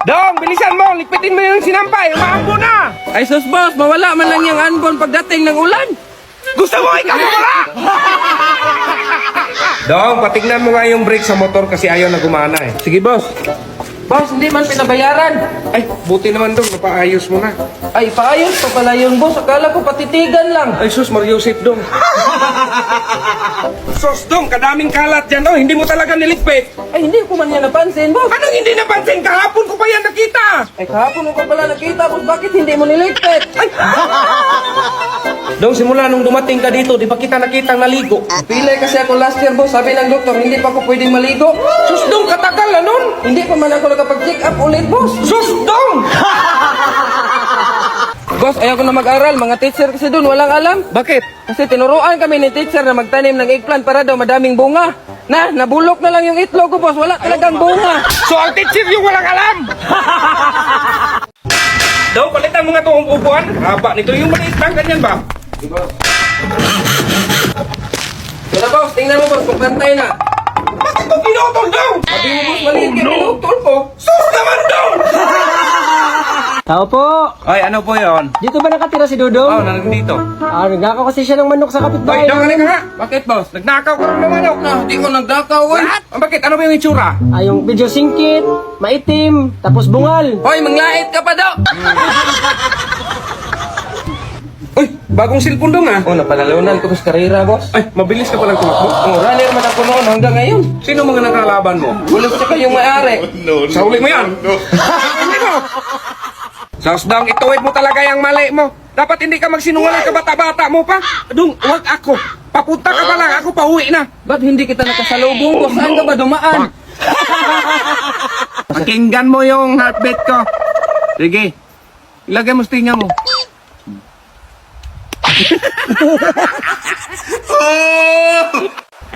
Dong, bilisan mo. Lipitin mo yung sinampay. Umaambo na. Ay sus boss, mawala man lang yung anbon pagdating ng ulan. Gusto mo ikaw wala? Dong, patignan mo nga yung brake sa motor kasi ayaw na gumana eh. Sige boss. Boss, hindi man pinabayaran. Ay, buti naman dong. Napaayos mo na. Ay, paayos pa pala yun boss. Akala ko patitigan lang. Ay, sus, Mariusip dong. Sus, dong, kadaming kalat dyan. Oh, hindi mo talaga niligpit. Ay, hindi ko man yan napansin boss. Anong hindi napansin? Kahapon ko pa yan nakita. Ay, kahapon mo pa pala nakita boss. Bakit hindi mo niligpit? Ay! Dong, simula nung dumating ka dito, di ba kita nakitang naligo? Pilay kasi ako last year boss. Sabi ng doktor, hindi pa ako pwedeng maligo. Sus, dong, katagal na nun. Hindi pa man ako nakapag-check up ulit boss. Sus, dong! Boss, ayaw ko na mag-aral. Mga teacher kasi doon, walang alam. Bakit? Kasi tinuruan kami ni teacher na magtanim ng eggplant para daw madaming bunga. Nabulok na lang yung itlog ko boss. Wala talagang bunga. So, ang teacher yung walang alam. Dong, palitan mo nga itong upuan. Haba nito yung maliit lang, ganyan ba? Wala boss, tingnan mo boss, pagbantay na. Bakit mo pinutol, dong? Sabi mo boss, maliit yung pinutol ko. Sus naman, dong! Tao po! Ay, ano po yon? Dito ba nakatira si Dudong? Oh, nandito. Nagnakaw kasi siya ng manok sa Ay, kapitbahay. dong, halika nga. Bakit boss? Nagnakaw ka rin naman, oh. Hindi ko nagdakaw eh. Bakit? Ano ba yung itsura? Yung video singkit, maitim, tapos bungal. Hoy, manglait ka pa daw. Uy, bagong cellphone dong, ah. Oh, napanalunan ko sa karera boss. Ay, mabilis ka palang tumakbo. Oh, runner man ako noon hanggang ngayon. Sino mga nakalaban mo? Ulos siya kayong may-ari. Sa huli mo yan. Hindi mo. Sos dong, ituwid mo talaga yung mali mo. Dapat hindi ka magsinungaling ka bata-bata mo pa. Dong, wag ako. Papunta ka pa lang, ako pauwi na. Ba't hindi kita nakasalubong boss? Saan ka ba dumaan? Pakinggan mo yung heartbeat ko. Sige. Ilagay mo stinga mo.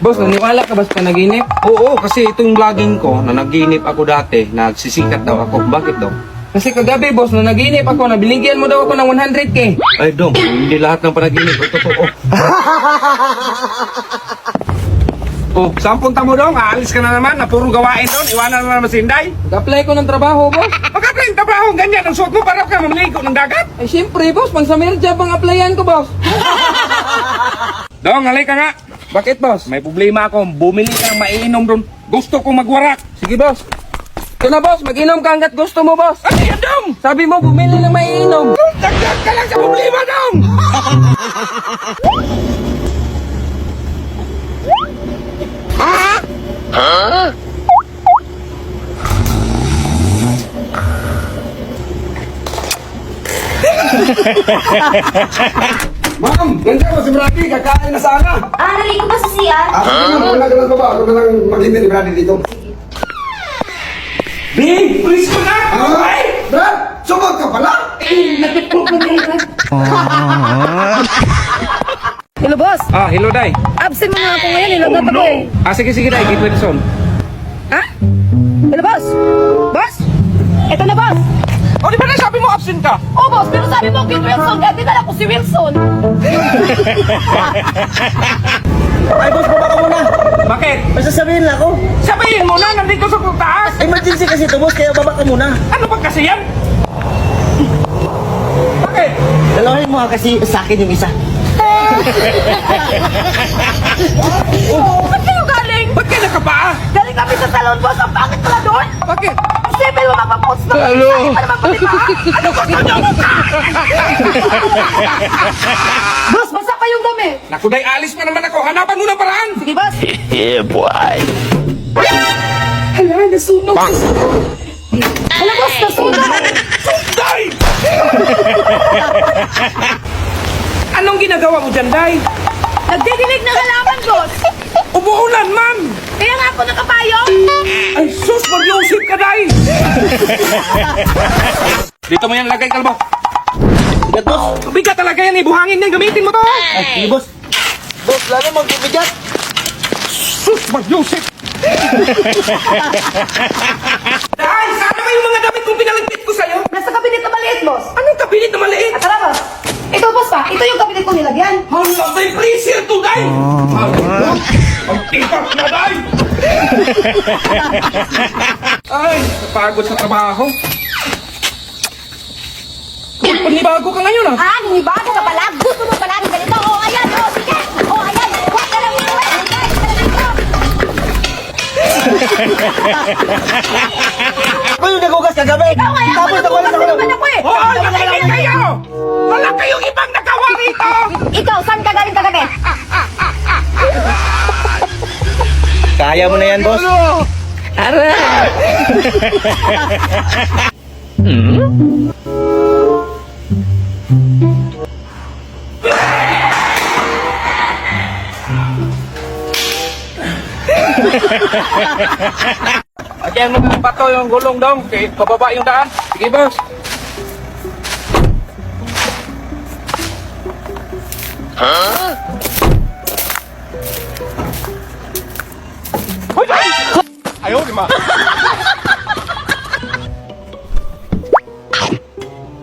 Boss, naniwala ka ba sa panaginip? Oo, kasi itong vlogging ko, na naginip ako dati, nagsisikat daw ako. Bakit daw? Kasi kagabi boss, na naginip ako, na binigyan mo daw ako ng 100K. Ay, Dong, hindi lahat ng panaginip ay totoo. Oh, saan punta mo, Dong? Aalis ka na naman, na puro gawain doon. Iwanan na naman si Inday. Nag-apply ko ng trabaho boss. Mag-apply ng trabaho, ganyan. Ang suot mo para ka mamaligo ng dagat. Ay siyempre boss, pang summer job ang applyan ko boss. Dong, halika nga. Bakit boss? May problema ako. Bumili ka ng maiinom doon. Gusto kong magwarak. Sige boss. Ito na boss, mag-inom ka hanggat gusto mo boss. Ano yan, Dong? Sabi mo, bumili ng maiinom. Dagdag ka lang sa problema, Dong! Ma'am, nandiyan ko si Brady. Kakain na sana. Narinig ko ba sa CR? Wala ka lang baba. Ako na lang maghintay ni Brady dito. Bing! Please ko na! Ay! Brad! Sumag ka pala! Hello, boss. Ah, hello, Day. Absent mo na ako ngayon. Ilagat ako eh. Ah, sige, sige, Day. Get ready soon. Ha? Hello, boss. Boss? Ito na, boss. Oh, di ba nasabi mo absent ka? Oh, boss. Pero sabi mo, Kid Wilson. Kaya dinala ko si Wilson. Ay, boss, baba ka muna. Bakit? May sasabihin lang ako. Sabihin mo na, nandito sa taas. Emergency kasi ito, boss, kaya baba ka muna. Ano ba kasi yan? Bakit? Dalawahin mo kasi sa akin yung isa. Ba't kayo galing? Ba't ka nakapaa? Galing kami sa salon, boss. Ang bakit pala doon? Bakit? Isipin mo mapapost na. Hello? Ano naman ba, diba? Ano gusto niyo? Boss, basa pa yung dami. Naku, Day, alis pa naman ako. Hanapan mo ng paraan. Sige, boss. Hala, nasunog. Hala, boss. Nasunog. Day! Anong ginagawa mo dyan, Day? Nagdidilig ng halaman, boss. Umuulan, ma'am. Kaya nga ako nakapayong. Ay, sus, Mariusip ka, Day. Dito mo yan lagay, kalbo. Bigat, boss. Bigat talaga yan, ibuhangin yan. Gamitin mo to. Ay, sige, boss. Boss, lalo magbibigat. Sus, Mariusip. Day, sana ba yung mga damit kong pinalagpit ko sa'yo? Nasa kabinet na maliit, boss. Anong kabinet na maliit? At tara, boss. Ito, boss pa. Ito yung kabinet ko nilagyan. Hala, may freezer to, Day. Ang tipak na, Day. Ay, napagod sa trabaho. Panibago ka ngayon ah. Ah, ninibago ka pala. Gusto mo pala ng ganito. Oh, ayan. Oh, sige. Oh, ayan. Huwag ka lang ito. Ako yung nagugas kagabi. Ikaw kaya ako nagugas din naman ako eh. Hoy, nakinig kayo! Wala kayong ibang nagawa rito! Ikaw, saan ka galing kagabi? Kaya mo na yan, boss. Aray! Again mo ng bato yung gulong dong. Okay, pababa yung daan. Sige, boss. Hoy! Ayaw, di ma.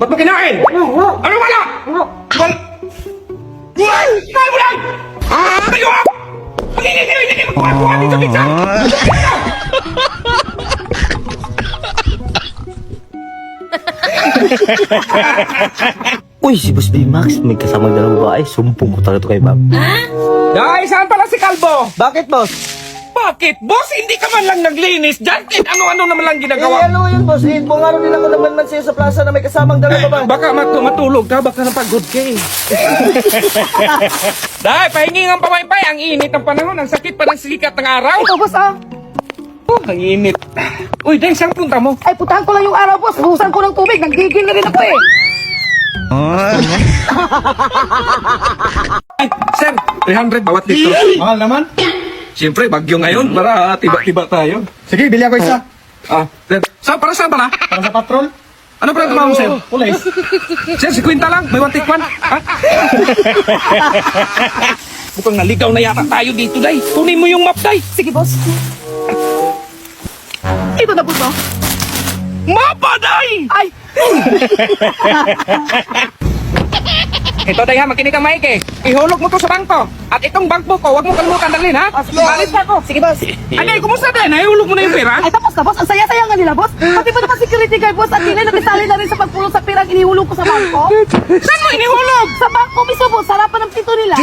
Ba't mo kinain? Ano wala? Wala. Kaya mo lang! Tayo ka! Hindi mo kuha dito, pizza! Uy, si Boss B-Max, may kasamang dalawang babae. Sumpong ko talaga kay Bob. Guys, saan pala si Kalbo? Bakit, boss? Bakit? Boss, hindi ka man lang naglinis dyan. Ano-ano naman lang ginagawa. ano yun, boss? Bungaro din ako naman man siya sa plaza na may kasamang dalawang babae. Baka matulog ka, baka napagod ka eh. Dahil, pahingi ng pamaypay. Ang init ng panahon, ang sakit pa ng sikat ng araw. Ito, boss, ah. Ang init. Uy, Deng, saan punta mo? Ay, putahan ko lang yung araw, boss. Buhusan ko ng tubig. Nagigil na rin ako eh. Ay, sir, 300 bawat litro. Mahal naman. Siyempre, bagyo ngayon, para tiba-tiba tayo. Sige, bili ako isa. Sir, para saan pala? Para sa patrol. Ano pala tumawag mo, sir? Pulis. Sir, 50 lang. May 1 take 1. Ha? Mukhang naligaw na yata tayo dito, Day. Kunin mo yung map, Day. Sige, boss. Ito na, boss, oh. Mapa, Day! Ay! Ito, Day, ha. Makinig kang maiki. Ihulog mo to sa bangko. At itong bangko ko, huwag mo kalimutan dalhin, ha? Balis na ako. Sige, boss. Ano, kumusta, Day? Nahihulog mo na yung pera? Ay, tapos na, boss. Ang saya-saya nga nila, boss. Pati ba naman security guard, boss? At hindi napisali na rin sa pagpulong sa pirang inihulog ko sa bangko. Saan mo inihulog? Sa bangko mismo, boss. Sarapan ng pito nila.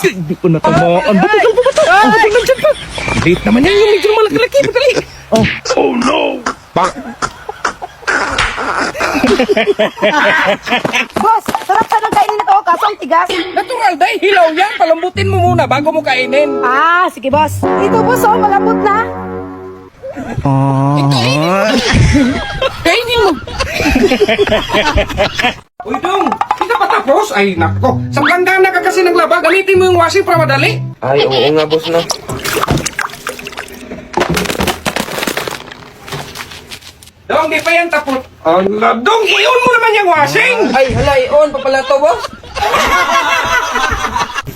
Hindi ko natamaan. Bato. Ang bato nandiyan pa. Date naman yan yung medyo malaki-laki. Madali. Oh no. Boss, sarap sa ng kainin na to. Kaso ang tigas. Natural, Day. Hilaw yan. Palambutin mo muna bago mo kainin. Ah, sige, boss. Ito, boss, oh. Malambot na. Kainin mo. Uy, Dong. Hindi ka pa tapos? Ay, nako. Sa planggana ka kasi naglaba. Gamitin mo yung washing para madali. Ay, oo nga, boss, no? Dong, di pa yan tapos. Ala, Dong, i-on mo naman yung washing. Ay, hala, i-on pa pala to, boss.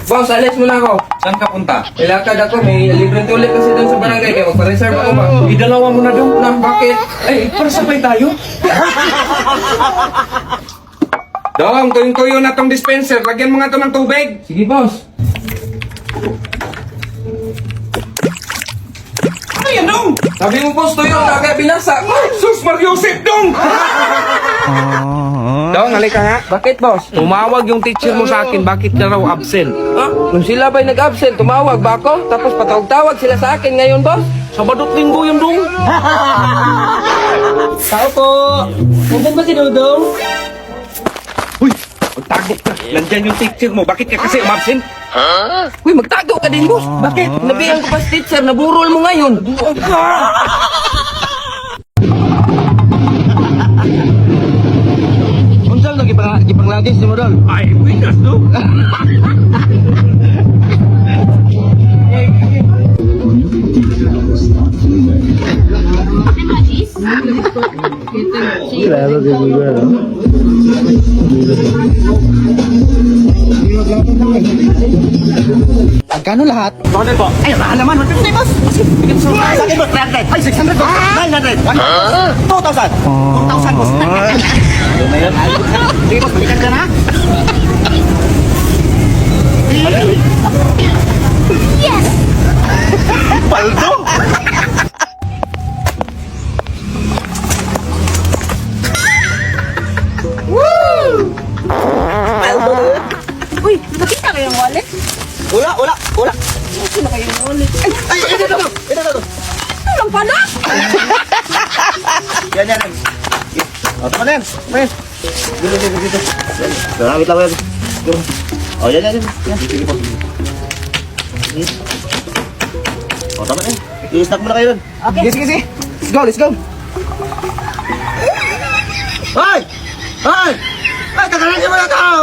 Boss, alis mo na ako. Saan ka punta? Ilakad ako, may libreng tulit kasi doon sa barangay. Kaya magpa-reserve ako, ma. Idalawa mo na, Dong. Na, bakit? Ay, para sabay tayo. Dong, tuyo-tuyo na tong dispenser. Lagyan mo nga to ng tubig. Sige, boss. Ano yan, Dong? Sabi mo, boss, tuyo na kaya binasa. Sus, Mariusip, Dong! Dong, halika nga. Bakit, boss? Tumawag yung teacher mo sa akin. Bakit ka raw absent? Nung sila ba'y nag-absent, tumawag ba ako? Tapos patawag-tawag sila sa akin ngayon, boss? Sabado't linggo yun, Dong. Tao po. Nandun ba si Dudong? Uy, magtago ka. Nandyan yung teacher mo. Bakit ka kasi umabsent? Uy, magtago ka din, boss. Bakit? Nabihan ko pa si teacher, naburol mo ngayon. Unsal na gipanglagis ni mo doon? Ay, witness, Dong. Magkano lahat? Bakit po? Ay, mahal naman. 150, boss. Sa akin, boss, 300. Ay, 600, boss. 900. 2,000. 2,000, boss. Sige, boss, balikan ka na. Paldo! Uy, nakita kayo yung wallet? Wala, wala, wala. Nakita na kayo yung wallet. Ay, ito. Ito lang pala. Yan. O, tama na yan. Dito. Wait lang yan. O, yan. Sige po. O, tama na yan. I-stack mo na kayo dun. Okay. Sige. Let's go. Hoy! Hoy! Ay, kakalan niyo mo na tao!